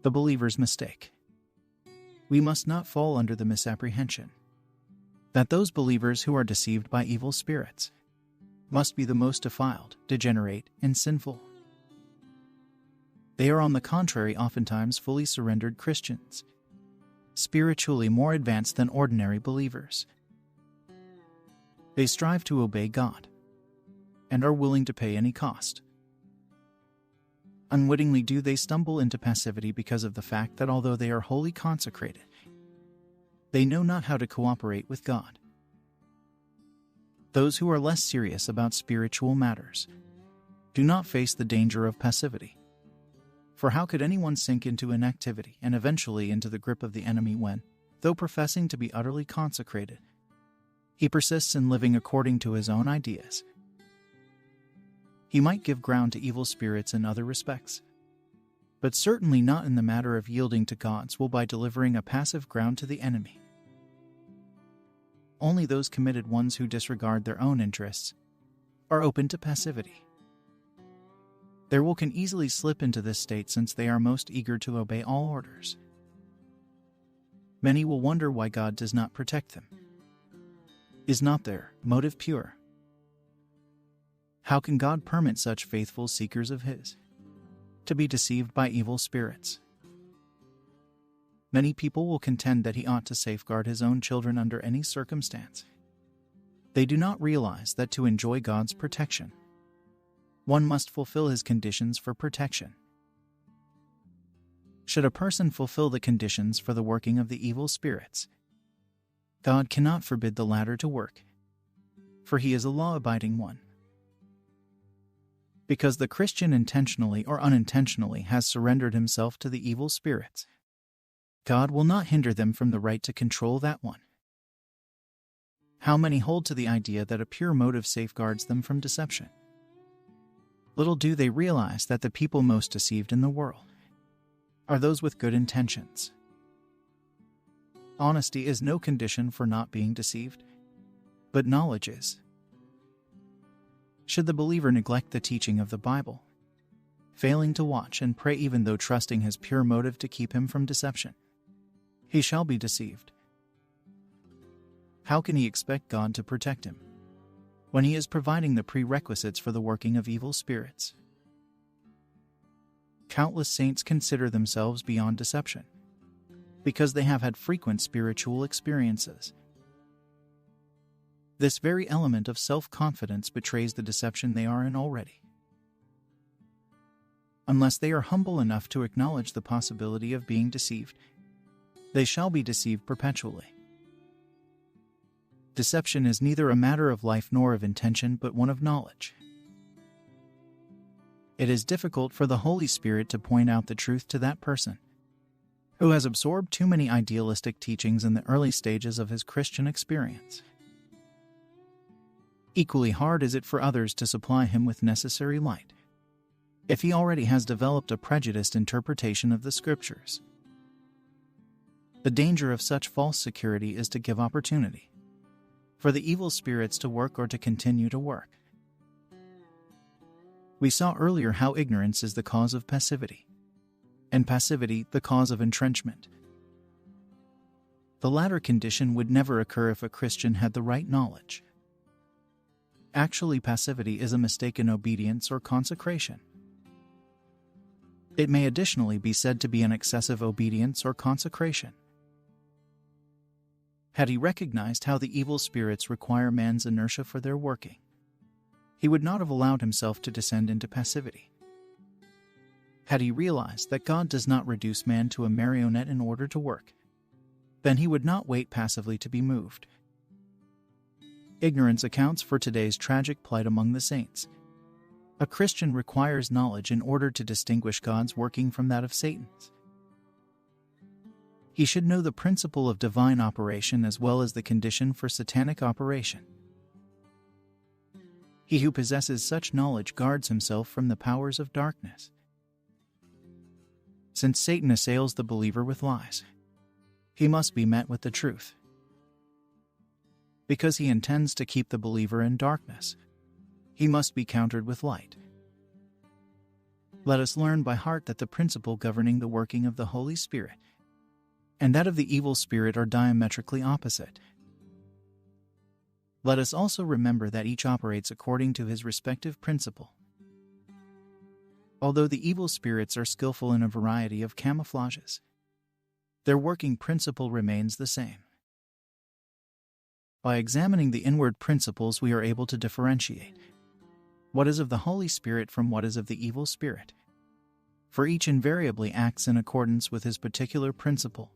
The believer's mistake. We must not fall under the misapprehension that those believers who are deceived by evil spirits must be the most defiled, degenerate, and sinful. They are on the contrary oftentimes fully surrendered Christians, spiritually more advanced than ordinary believers. They strive to obey God and are willing to pay any cost. Unwittingly do they stumble into passivity because of the fact that although they are wholly consecrated, they know not how to cooperate with God. Those who are less serious about spiritual matters do not face the danger of passivity. For how could anyone sink into inactivity and eventually into the grip of the enemy when, though professing to be utterly consecrated, he persists in living according to his own ideas? He might give ground to evil spirits in other respects, but certainly not in the matter of yielding to God's will by delivering a passive ground to the enemy. Only those committed ones who disregard their own interests are open to passivity. Their will can easily slip into this state since they are most eager to obey all orders. Many will wonder why God does not protect them. Is not their motive pure? How can God permit such faithful seekers of His to be deceived by evil spirits? Many people will contend that He ought to safeguard His own children under any circumstance. They do not realize that to enjoy God's protection, one must fulfill His conditions for protection. Should a person fulfill the conditions for the working of the evil spirits, God cannot forbid the latter to work, for He is a law-abiding one. Because the Christian intentionally or unintentionally has surrendered himself to the evil spirits, God will not hinder them from the right to control that one. How many hold to the idea that a pure motive safeguards them from deception? Little do they realize that the people most deceived in the world are those with good intentions. Honesty is no condition for not being deceived, but knowledge is. Should the believer neglect the teaching of the Bible, failing to watch and pray even though trusting his pure motive to keep him from deception, he shall be deceived. How can he expect God to protect him when he is providing the prerequisites for the working of evil spirits? Countless saints consider themselves beyond deception because they have had frequent spiritual experiences. This very element of self-confidence betrays the deception they are in already. Unless they are humble enough to acknowledge the possibility of being deceived, they shall be deceived perpetually. Deception is neither a matter of life nor of intention, but one of knowledge. It is difficult for the Holy Spirit to point out the truth to that person who has absorbed too many idealistic teachings in the early stages of his Christian experience. Equally hard is it for others to supply him with necessary light if he already has developed a prejudiced interpretation of the Scriptures. The danger of such false security is to give opportunity for the evil spirits to work or to continue to work. We saw earlier how ignorance is the cause of passivity, and passivity the cause of entrenchment. The latter condition would never occur if a Christian had the right knowledge. Actually, passivity is a mistaken obedience or consecration. It may additionally be said to be an excessive obedience or consecration. Had he recognized how the evil spirits require man's inertia for their working, he would not have allowed himself to descend into passivity. Had he realized that God does not reduce man to a marionette in order to work, then he would not wait passively to be moved. Ignorance accounts for today's tragic plight among the saints. A Christian requires knowledge in order to distinguish God's working from that of Satan's. He should know the principle of divine operation as well as the condition for satanic operation. He who possesses such knowledge guards himself from the powers of darkness. Since Satan assails the believer with lies, he must be met with the truth. Because he intends to keep the believer in darkness, he must be countered with light. Let us learn by heart that the principle governing the working of the Holy Spirit and that of the evil spirit are diametrically opposite. Let us also remember that each operates according to his respective principle. Although the evil spirits are skillful in a variety of camouflages, their working principle remains the same. By examining the inward principles, we are able to differentiate what is of the Holy Spirit from what is of the evil spirit, for each invariably acts in accordance with his particular principle.